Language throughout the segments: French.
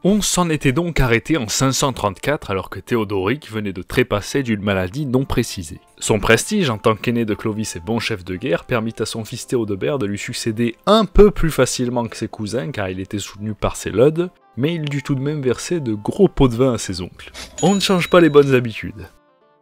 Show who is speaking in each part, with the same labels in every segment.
Speaker 1: On s'en était donc arrêté en 534 alors que Théodoric venait de trépasser d'une maladie non précisée. Son prestige en tant qu'aîné de Clovis et bon chef de guerre permit à son fils Théodebert de lui succéder un peu plus facilement que ses cousins car il était soutenu par ses leudes, mais il dut tout de même verser de gros pots de vin à ses oncles. On ne change pas les bonnes habitudes.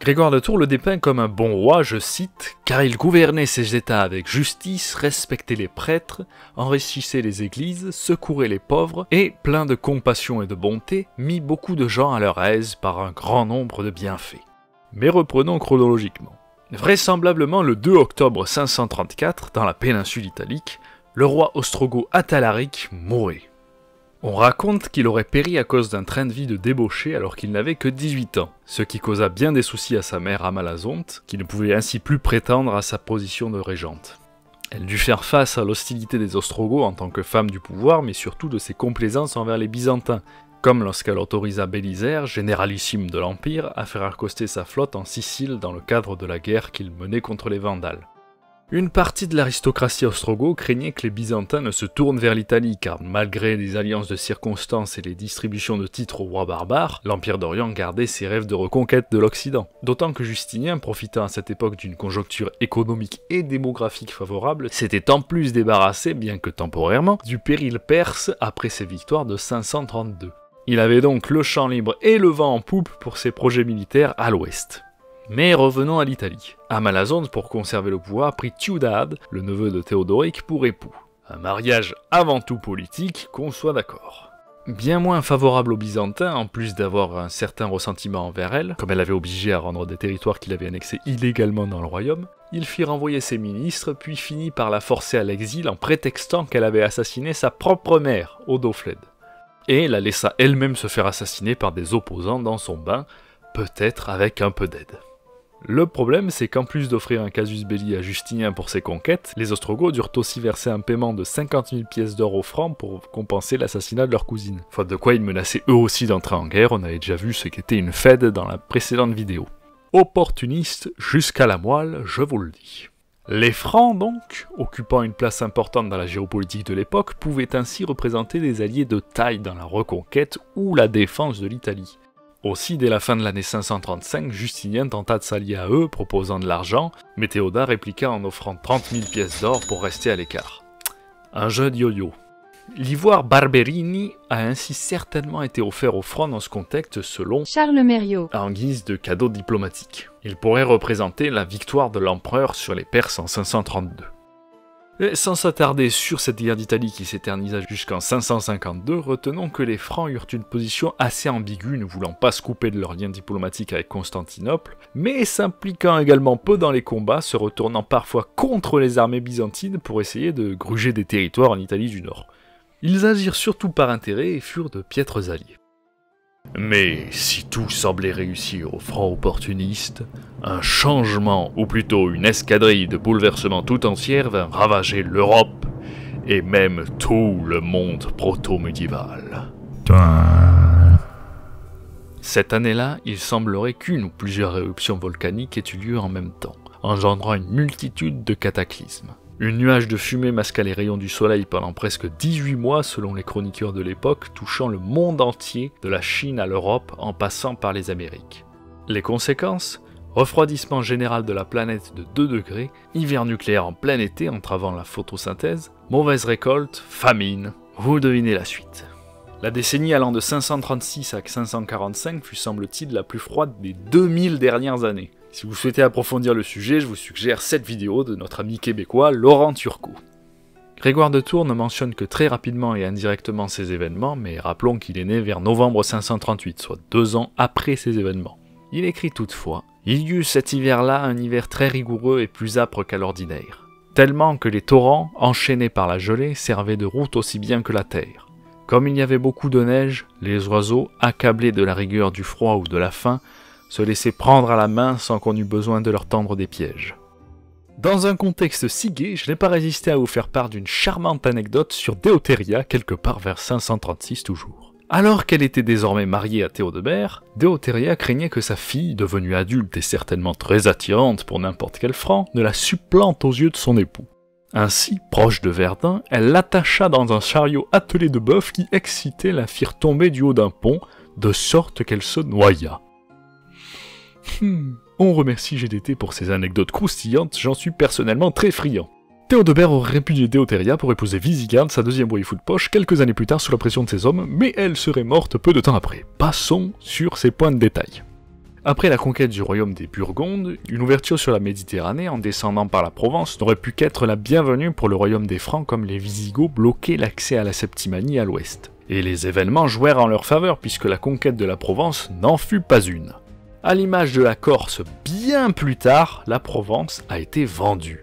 Speaker 1: Grégoire de Tours le dépeint comme un bon roi, je cite, « car il gouvernait ses états avec justice, respectait les prêtres, enrichissait les églises, secourait les pauvres, et, plein de compassion et de bonté, mit beaucoup de gens à leur aise par un grand nombre de bienfaits. » Mais reprenons chronologiquement. Vraisemblablement le 2 octobre 534, dans la péninsule italique, le roi ostrogoth Athalaric mourait. On raconte qu'il aurait péri à cause d'un train de vie de débauché alors qu'il n'avait que 18 ans, ce qui causa bien des soucis à sa mère Amalazonte, qui ne pouvait ainsi plus prétendre à sa position de régente. Elle dut faire face à l'hostilité des Ostrogoths en tant que femme du pouvoir, mais surtout de ses complaisances envers les Byzantins, comme lorsqu'elle autorisa Bélisère, généralissime de l'Empire, à faire accoster sa flotte en Sicile dans le cadre de la guerre qu'il menait contre les Vandales. Une partie de l'aristocratie ostrogoth craignait que les Byzantins ne se tournent vers l'Italie, car malgré les alliances de circonstances et les distributions de titres aux rois barbares, l'Empire d'Orient gardait ses rêves de reconquête de l'Occident. D'autant que Justinien, profitant à cette époque d'une conjoncture économique et démographique favorable, s'était en plus débarrassé, bien que temporairement, du péril perse après ses victoires de 532. Il avait donc le champ libre et le vent en poupe pour ses projets militaires à l'ouest. Mais revenons à l'Italie. Amalazonte, pour conserver le pouvoir, prit Tiudade, le neveu de Théodoric, pour époux. Un mariage avant tout politique, qu'on soit d'accord. Bien moins favorable aux Byzantins, en plus d'avoir un certain ressentiment envers elle, comme elle avait obligé à rendre des territoires qu'il avait annexés illégalement dans le royaume, il fit renvoyer ses ministres, puis finit par la forcer à l'exil en prétextant qu'elle avait assassiné sa propre mère, Odofled. Et la laissa elle-même se faire assassiner par des opposants dans son bain, peut-être avec un peu d'aide. Le problème, c'est qu'en plus d'offrir un casus belli à Justinien pour ses conquêtes, les Ostrogoths durent aussi verser un paiement de 50 000 pièces d'or aux Francs pour compenser l'assassinat de leur cousine. Faute de quoi ils menaçaient eux aussi d'entrer en guerre, on avait déjà vu ce qu'était une Fed dans la précédente vidéo. Opportuniste jusqu'à la moelle, je vous le dis. Les Francs, donc, occupant une place importante dans la géopolitique de l'époque, pouvaient ainsi représenter des alliés de taille dans la reconquête ou la défense de l'Italie. Aussi, dès la fin de l'année 535, Justinien tenta de s'allier à eux, proposant de l'argent, mais Théoda répliqua en offrant 30 000 pièces d'or pour rester à l'écart. Un jeu de yo-yo. L'ivoire Barberini a ainsi certainement été offert aux Francs dans ce contexte selon
Speaker 2: Charles Mériot,
Speaker 1: en guise de cadeau diplomatique. Il pourrait représenter la victoire de l'empereur sur les Perses en 532. Et sans s'attarder sur cette guerre d'Italie qui s'éternisa jusqu'en 552, retenons que les Francs eurent une position assez ambiguë, ne voulant pas se couper de leurs liens diplomatiques avec Constantinople, mais s'impliquant également peu dans les combats, se retournant parfois contre les armées byzantines pour essayer de gruger des territoires en Italie du Nord. Ils agirent surtout par intérêt et furent de piètres alliés. Mais si tout semblait réussir aux Francs opportunistes, un changement, ou plutôt une escadrille de bouleversements tout entière vint ravager l'Europe, et même tout le monde proto-médiéval. Cette année-là, il semblerait qu'une ou plusieurs éruptions volcaniques aient eu lieu en même temps, engendrant une multitude de cataclysmes. Une nuage de fumée masqua les rayons du soleil pendant presque 18 mois selon les chroniqueurs de l'époque, touchant le monde entier, de la Chine à l'Europe en passant par les Amériques. Les conséquences ? Refroidissement général de la planète de 2 degrés, hiver nucléaire en plein été entravant la photosynthèse, mauvaise récolte, famine, vous devinez la suite. La décennie allant de 536 à 545 fut semble-t-il la plus froide des 2000 dernières années. Si vous souhaitez approfondir le sujet, je vous suggère cette vidéo de notre ami québécois Laurent Turcot. Grégoire de Tours ne mentionne que très rapidement et indirectement ces événements, mais rappelons qu'il est né vers novembre 538, soit 2 ans après ces événements. Il écrit toutefois « Il y eut cet hiver-là un hiver très rigoureux et plus âpre qu'à l'ordinaire, tellement que les torrents, enchaînés par la gelée, servaient de route aussi bien que la terre. Comme il y avait beaucoup de neige, les oiseaux, accablés de la rigueur du froid ou de la faim, se laissaient prendre à la main sans qu'on eût besoin de leur tendre des pièges. » Dans un contexte si gai, je n'ai pas résisté à vous faire part d'une charmante anecdote sur Déotéria, quelque part vers 536 toujours. Alors qu'elle était désormais mariée à Théodebert, Déotéria craignait que sa fille, devenue adulte et certainement très attirante pour n'importe quel franc, ne la supplante aux yeux de son époux. Ainsi, proche de Verdun, elle l'attacha dans un chariot attelé de bœufs qui, excités, la firent tomber du haut d'un pont, de sorte qu'elle se noya. On remercie GDT pour ces anecdotes croustillantes, j'en suis personnellement très friand. Théodebert aurait répudié Déotéria pour épouser Visigarde, sa deuxième waifu de poche, quelques années plus tard sous la pression de ses hommes, mais elle serait morte peu de temps après. Passons sur ces points de détail. Après la conquête du royaume des Burgondes, une ouverture sur la Méditerranée en descendant par la Provence n'aurait pu qu'être la bienvenue pour le royaume des Francs comme les Visigoths bloquaient l'accès à la Septimanie à l'ouest. Et les événements jouèrent en leur faveur puisque la conquête de la Provence n'en fut pas une. À l'image de la Corse, bien plus tard, la Provence a été vendue.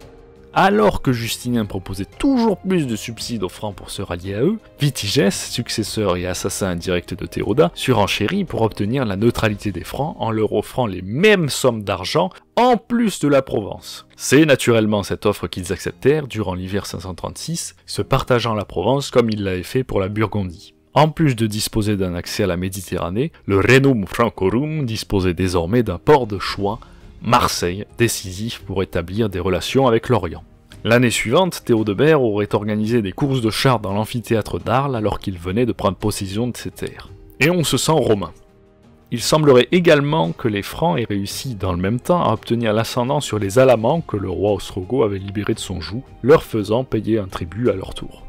Speaker 1: Alors que Justinien proposait toujours plus de subsides aux Francs pour se rallier à eux, Vitigès, successeur et assassin indirect de Théoda, surenchérit pour obtenir la neutralité des Francs en leur offrant les mêmes sommes d'argent en plus de la Provence. C'est naturellement cette offre qu'ils acceptèrent durant l'hiver 536, se partageant la Provence comme ils l'avaient fait pour la Burgondie. En plus de disposer d'un accès à la Méditerranée, le Renum Francorum disposait désormais d'un port de choix, Marseille, décisif pour établir des relations avec l'Orient. L'année suivante, Théodebert aurait organisé des courses de chars dans l'amphithéâtre d'Arles alors qu'il venait de prendre possession de ces terres. Et on se sent romain. Il semblerait également que les Francs aient réussi dans le même temps à obtenir l'ascendant sur les Alamans que le roi ostrogoth avait libérés de son joug, leur faisant payer un tribut à leur tour.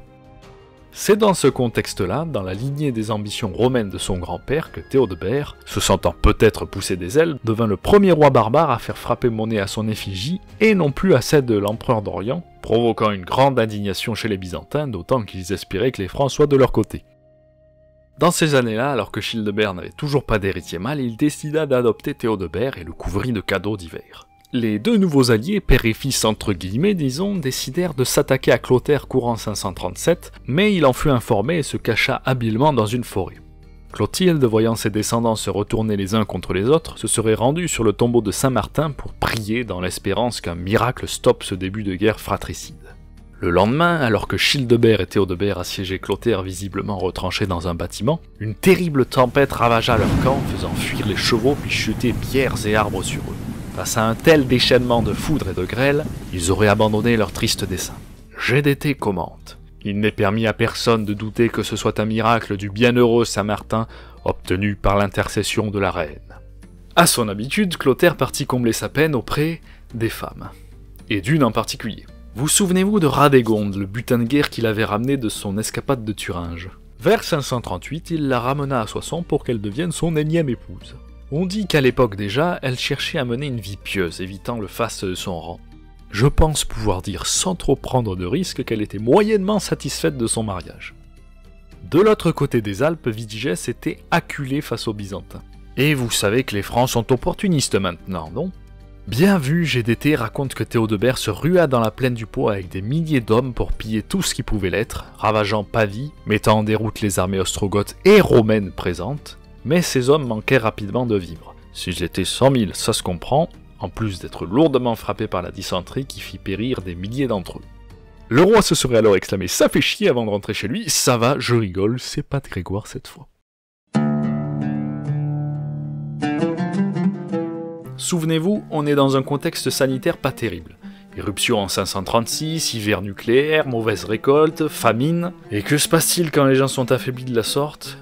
Speaker 1: C'est dans ce contexte-là, dans la lignée des ambitions romaines de son grand-père, que Théodebert, se sentant peut-être pousser des ailes, devint le premier roi barbare à faire frapper monnaie à son effigie, et non plus à celle de l'empereur d'Orient, provoquant une grande indignation chez les Byzantins, d'autant qu'ils espéraient que les Francs soient de leur côté. Dans ces années-là, alors que Childebert n'avait toujours pas d'héritier mâle, il décida d'adopter Théodebert et le couvrit de cadeaux divers. Les deux nouveaux alliés, père et fils entre guillemets disons, décidèrent de s'attaquer à Clotaire courant 537, mais il en fut informé et se cacha habilement dans une forêt. Clotilde, voyant ses descendants se retourner les uns contre les autres, se serait rendue sur le tombeau de Saint-Martin pour prier dans l'espérance qu'un miracle stoppe ce début de guerre fratricide. Le lendemain, alors que Childebert et Théodebert assiégeaient Clotaire visiblement retranché dans un bâtiment, une terrible tempête ravagea leur camp, faisant fuir les chevaux puis chuter pierres et arbres sur eux. Face à un tel déchaînement de foudre et de grêle, ils auraient abandonné leur triste dessein. GDT commente. Il n'est permis à personne de douter que ce soit un miracle du bienheureux Saint-Martin obtenu par l'intercession de la reine. À son habitude, Clotaire partit combler sa peine auprès des femmes, et d'une en particulier. Vous souvenez-vous de Radégonde, le butin de guerre qu'il avait ramené de son escapade de Thuringe? Vers 538, il la ramena à Soissons pour qu'elle devienne son énième épouse. On dit qu'à l'époque déjà, elle cherchait à mener une vie pieuse, évitant le faste de son rang. Je pense pouvoir dire sans trop prendre de risques qu'elle était moyennement satisfaite de son mariage. De l'autre côté des Alpes, Vitigès était acculé face aux Byzantins. Et vous savez que les Francs sont opportunistes maintenant, non? Bien vu, GDT raconte que Théodebert se rua dans la plaine du Pô avec des milliers d'hommes pour piller tout ce qui pouvait l'être, ravageant Pavie, mettant en déroute les armées ostrogoths et romaines présentes, mais ces hommes manquaient rapidement de vivres. S'ils étaient 100 000, ça se comprend, en plus d'être lourdement frappés par la dysenterie qui fit périr des milliers d'entre eux. Le roi se serait alors exclamé « ça fait chier » avant de rentrer chez lui. Ça va, je rigole, c'est pas de Grégoire cette fois. Souvenez-vous, on est dans un contexte sanitaire pas terrible. Éruption en 536, hiver nucléaire, mauvaise récolte, famine... Et que se passe-t-il quand les gens sont affaiblis de la sorte?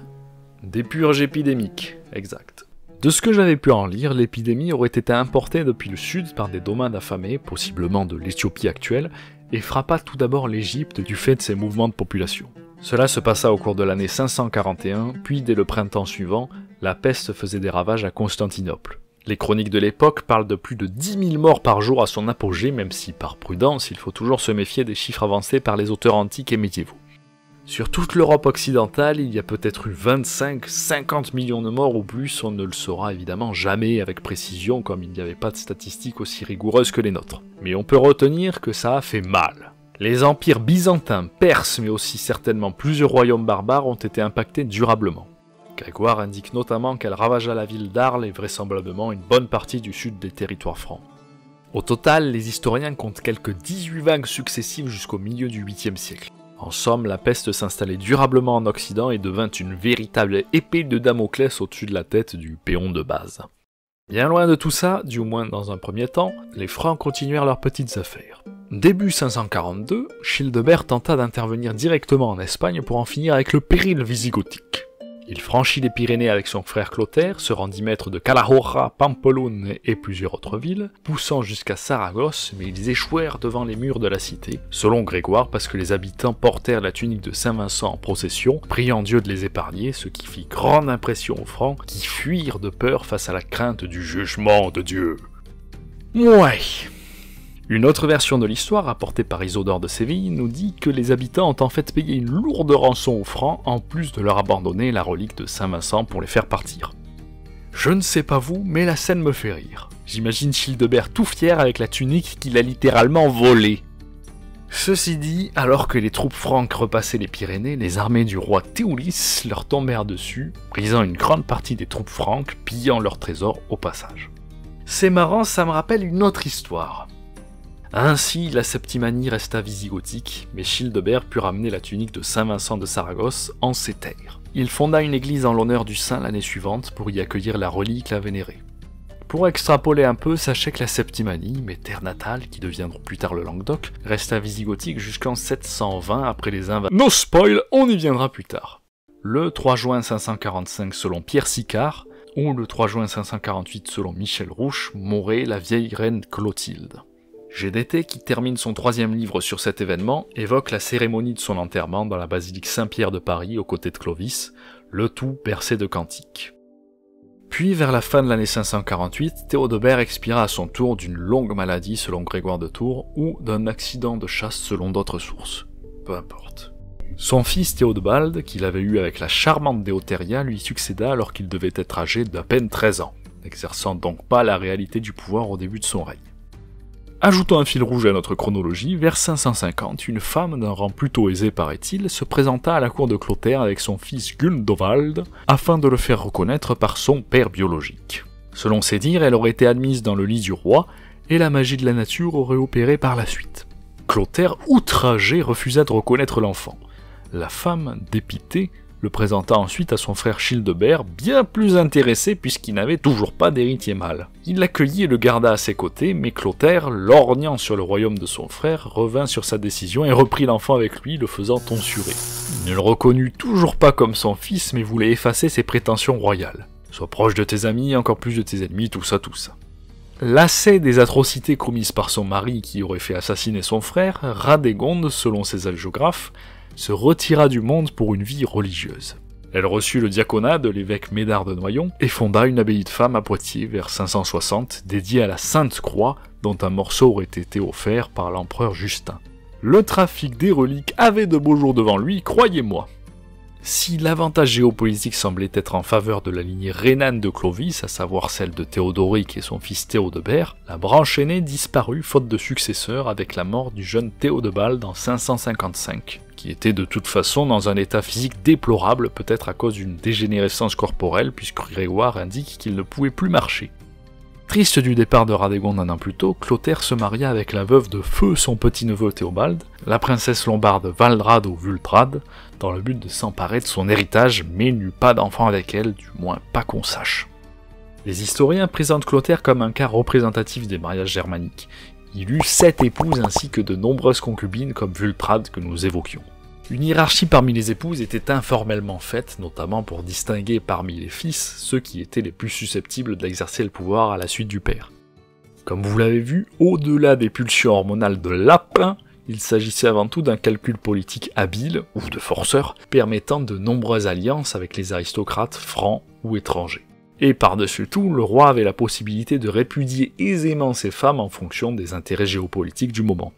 Speaker 1: Des purges épidémiques, exact. De ce que j'avais pu en lire, l'épidémie aurait été importée depuis le sud par des nomades affamés, possiblement de l'Éthiopie actuelle, et frappa tout d'abord l'Égypte du fait de ses mouvements de population. Cela se passa au cours de l'année 541, puis dès le printemps suivant, la peste faisait des ravages à Constantinople. Les chroniques de l'époque parlent de plus de 10 000 morts par jour à son apogée, même si par prudence, il faut toujours se méfier des chiffres avancés par les auteurs antiques et médiévaux. Sur toute l'Europe occidentale, il y a peut-être eu 25-50 millions de morts ou plus, on ne le saura évidemment jamais avec précision comme il n'y avait pas de statistiques aussi rigoureuses que les nôtres. Mais on peut retenir que ça a fait mal. Les empires byzantins, perses, mais aussi certainement plusieurs royaumes barbares ont été impactés durablement. Grégoire indique notamment qu'elle ravagea la ville d'Arles et vraisemblablement une bonne partie du sud des territoires francs. Au total, les historiens comptent quelques 18 vagues successives jusqu'au milieu du 8e siècle. En somme, la peste s'installait durablement en Occident et devint une véritable épée de Damoclès au-dessus de la tête du péon de base. Bien loin de tout ça, du moins dans un premier temps, les Francs continuèrent leurs petites affaires. Début 542, Childebert tenta d'intervenir directement en Espagne pour en finir avec le péril visigothique. Il franchit les Pyrénées avec son frère Clotaire, se rendit maître de Calahorra, Pampelune et plusieurs autres villes, poussant jusqu'à Saragosse, mais ils échouèrent devant les murs de la cité, selon Grégoire parce que les habitants portèrent la tunique de Saint-Vincent en procession, priant Dieu de les épargner, ce qui fit grande impression aux Francs, qui fuirent de peur face à la crainte du jugement de Dieu. Ouais. Une autre version de l'histoire, rapportée par Isidore de Séville, nous dit que les habitants ont en fait payé une lourde rançon aux Francs, en plus de leur abandonner la relique de Saint-Vincent pour les faire partir. Je ne sais pas vous, mais la scène me fait rire. J'imagine Childebert tout fier avec la tunique qu'il a littéralement volée. Ceci dit, alors que les troupes franques repassaient les Pyrénées, les armées du roi Théoulis leur tombèrent dessus, brisant une grande partie des troupes franques, pillant leurs trésors au passage. C'est marrant, ça me rappelle une autre histoire. Ainsi, la Septimanie resta visigothique, mais Childebert put ramener la tunique de Saint-Vincent de Saragosse en ses terres. Il fonda une église en l'honneur du saint l'année suivante pour y accueillir la relique la vénérer. Pour extrapoler un peu, sachez que la Septimanie, mes terres natales, qui deviendront plus tard le Languedoc, resta visigothique jusqu'en 720 après les invasions. No spoil, on y viendra plus tard. Le 3 juin 545 selon Pierre Sicard, ou le 3 juin 548 selon Michel Rouche, mourait la vieille reine Clotilde. GDT, qui termine son 3e livre sur cet événement, évoque la cérémonie de son enterrement dans la basilique Saint-Pierre de Paris aux côtés de Clovis, le tout percé de cantiques. Puis, vers la fin de l'année 548, Théodebert expira à son tour d'une longue maladie selon Grégoire de Tours, ou d'un accident de chasse selon d'autres sources. Peu importe. Son fils Théodebald, qu'il avait eu avec la charmante Déotéria, lui succéda alors qu'il devait être âgé d'à peine 13 ans, n'exerçant donc pas la réalité du pouvoir au début de son règne. Ajoutons un fil rouge à notre chronologie, vers 550, une femme d'un rang plutôt aisé paraît-il, se présenta à la cour de Clotaire avec son fils Gundovald, afin de le faire reconnaître par son père biologique. Selon ses dires, elle aurait été admise dans le lit du roi, et la magie de la nature aurait opéré par la suite. Clotaire, outragé, refusa de reconnaître l'enfant. La femme, dépitée, le présenta ensuite à son frère Childebert, bien plus intéressé puisqu'il n'avait toujours pas d'héritier mâle. Il l'accueillit et le garda à ses côtés, mais Clotaire, lorgnant sur le royaume de son frère, revint sur sa décision et reprit l'enfant avec lui, le faisant tonsurer. Il ne le reconnut toujours pas comme son fils, mais voulait effacer ses prétentions royales. Sois proche de tes amis, encore plus de tes ennemis, tout ça. Lassé des atrocités commises par son mari qui aurait fait assassiner son frère, Radégonde, selon ses hagiographes, se retira du monde pour une vie religieuse. Elle reçut le diaconat de l'évêque Médard de Noyon et fonda une abbaye de femmes à Poitiers vers 560, dédiée à la Sainte Croix, dont un morceau aurait été offert par l'empereur Justin. Le trafic des reliques avait de beaux jours devant lui, croyez-moi. Si l'avantage géopolitique semblait être en faveur de la lignée rhénane de Clovis, à savoir celle de Théodoric et son fils Théodebert, la branche aînée disparut faute de successeur avec la mort du jeune Théodebald en 555, qui était de toute façon dans un état physique déplorable, peut-être à cause d'une dégénérescence corporelle, puisque Grégoire indique qu'il ne pouvait plus marcher. Triste du départ de Radégonde un an plus tôt, Clotaire se maria avec la veuve de feu son petit-neveu Théobald, la princesse lombarde Valdrade ou Vultrade, dans le but de s'emparer de son héritage, mais n'eut pas d'enfant avec elle, du moins pas qu'on sache. Les historiens présentent Clotaire comme un cas représentatif des mariages germaniques. Il eut 7 épouses ainsi que de nombreuses concubines comme Vultrade que nous évoquions. Une hiérarchie parmi les épouses était informellement faite, notamment pour distinguer parmi les fils ceux qui étaient les plus susceptibles d'exercer le pouvoir à la suite du père. Comme vous l'avez vu, au-delà des pulsions hormonales de lapin, il s'agissait avant tout d'un calcul politique habile, ou de forceur, permettant de nombreuses alliances avec les aristocrates francs ou étrangers. Et par-dessus tout, le roi avait la possibilité de répudier aisément ses femmes en fonction des intérêts géopolitiques du moment.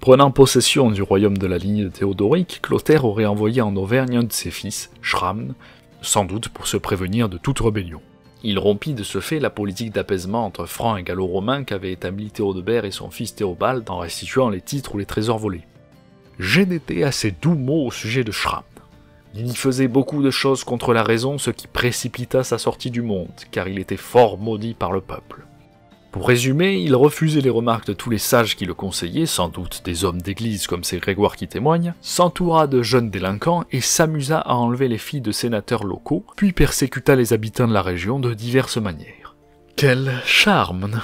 Speaker 1: Prenant possession du royaume de la lignée de Théodoric, Clotaire aurait envoyé en Auvergne un de ses fils, Schramn, sans doute pour se prévenir de toute rébellion. Il rompit de ce fait la politique d'apaisement entre Francs et Gallo-Romains qu'avaient établi Théodebert et son fils Théobald en restituant les titres ou les trésors volés. GDT a ces doux mots au sujet de Schramn. Il y faisait beaucoup de choses contre la raison, ce qui précipita sa sortie du monde, car il était fort maudit par le peuple. Pour résumer, il refusait les remarques de tous les sages qui le conseillaient, sans doute des hommes d'église comme c'est Grégoire qui témoigne, s'entoura de jeunes délinquants et s'amusa à enlever les filles de sénateurs locaux, puis persécuta les habitants de la région de diverses manières. Quel charme!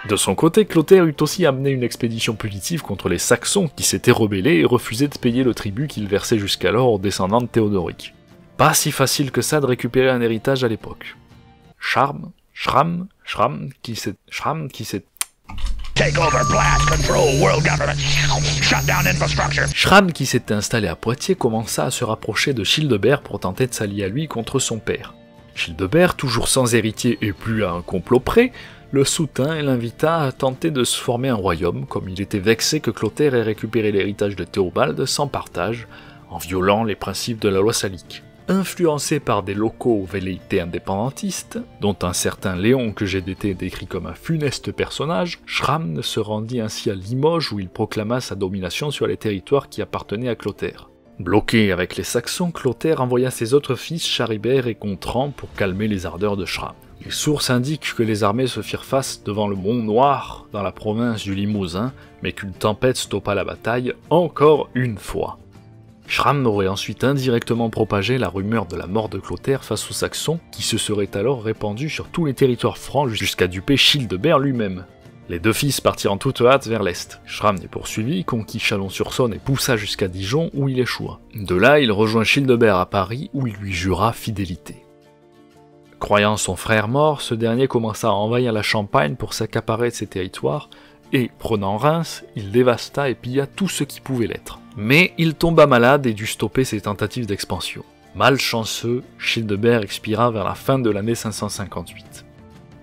Speaker 1: De son côté, Clotaire eut aussi amené une expédition punitive contre les Saxons qui s'étaient rebellés et refusaient de payer le tribut qu'ils versaient jusqu'alors aux descendants de Théodoric. Pas si facile que ça de récupérer un héritage à l'époque. Schramm qui s'est... Schramm, qui s'était installé à Poitiers, commença à se rapprocher de Childebert pour tenter de s'allier à lui contre son père. Childebert, toujours sans héritier et plus à un complot près, le soutint et l'invita à tenter de se former un royaume, comme il était vexé que Clotaire ait récupéré l'héritage de Théobald sans partage, en violant les principes de la loi salique. Influencé par des locaux velléités indépendantistes, dont un certain Léon que GDT décrit comme un funeste personnage, Schramm se rendit ainsi à Limoges où il proclama sa domination sur les territoires qui appartenaient à Clotaire. Bloqué avec les Saxons, Clotaire envoya ses autres fils Charibert et Gontran pour calmer les ardeurs de Schramm. Les sources indiquent que les armées se firent face devant le Mont Noir, dans la province du Limousin, mais qu'une tempête stoppa la bataille encore une fois. Schramm aurait ensuite indirectement propagé la rumeur de la mort de Clotaire face aux Saxons, qui se serait alors répandue sur tous les territoires francs jusqu'à duper Childebert lui-même. Les deux fils partirent en toute hâte vers l'est. Schramm les poursuivit, conquit Chalon-sur-Saône et poussa jusqu'à Dijon où il échoua. De là, il rejoint Childebert à Paris où il lui jura fidélité. Croyant son frère mort, ce dernier commença à envahir la Champagne pour s'accaparer de ses territoires, et, prenant Reims, il dévasta et pilla tout ce qui pouvait l'être. Mais il tomba malade et dut stopper ses tentatives d'expansion. Malchanceux, Childebert expira vers la fin de l'année 558.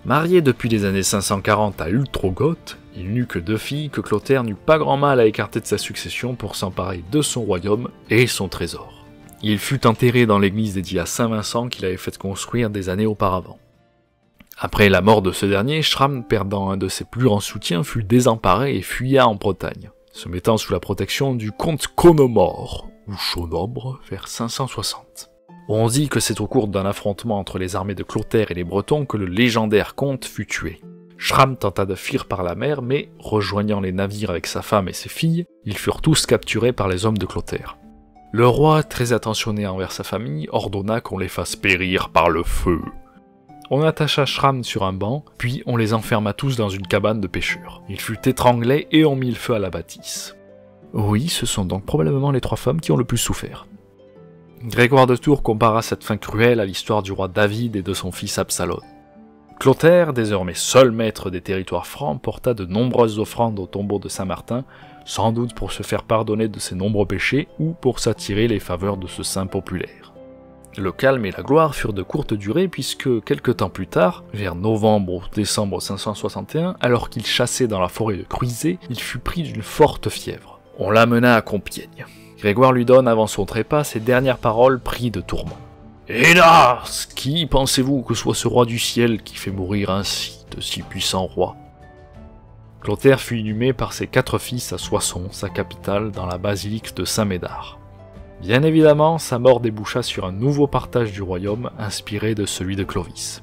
Speaker 1: Marié depuis les années 540 à Ultrogoth, il n'eut que 2 filles que Clotaire n'eut pas grand mal à écarter de sa succession pour s'emparer de son royaume et son trésor. Il fut enterré dans l'église dédiée à Saint-Vincent qu'il avait fait construire des années auparavant. Après la mort de ce dernier, Schramm, perdant un de ses plus grands soutiens, fut désemparé et fuya en Bretagne, se mettant sous la protection du comte Conomore, ou Chaunombre, vers 560. On dit que c'est au cours d'un affrontement entre les armées de Clotaire et les Bretons que le légendaire comte fut tué. Schramm tenta de fuir par la mer, mais, rejoignant les navires avec sa femme et ses filles, ils furent tous capturés par les hommes de Clotaire. Le roi, très attentionné envers sa famille, ordonna qu'on les fasse périr par le feu. On attacha Schramm sur un banc, puis on les enferma tous dans une cabane de pêcheurs. Il fut étranglé et on mit le feu à la bâtisse. Oui, ce sont donc probablement les 3 femmes qui ont le plus souffert. Grégoire de Tours compara cette fin cruelle à l'histoire du roi David et de son fils Absalom. Clotaire, désormais seul maître des territoires francs, porta de nombreuses offrandes au tombeau de Saint-Martin, sans doute pour se faire pardonner de ses nombreux péchés ou pour s'attirer les faveurs de ce saint populaire. Le calme et la gloire furent de courte durée puisque, quelque temps plus tard, vers novembre ou décembre 561, alors qu'il chassait dans la forêt de Cruizé, il fut pris d'une forte fièvre. On l'amena à Compiègne. Grégoire lui donne avant son trépas ses dernières paroles pris de tourment. « Hélas, qui pensez-vous que soit ce roi du ciel qui fait mourir ainsi de si puissants rois ?» Clotaire fut inhumé par ses 4 fils à Soissons, sa capitale, dans la basilique de Saint-Médard. Bien évidemment, sa mort déboucha sur un nouveau partage du royaume, inspiré de celui de Clovis.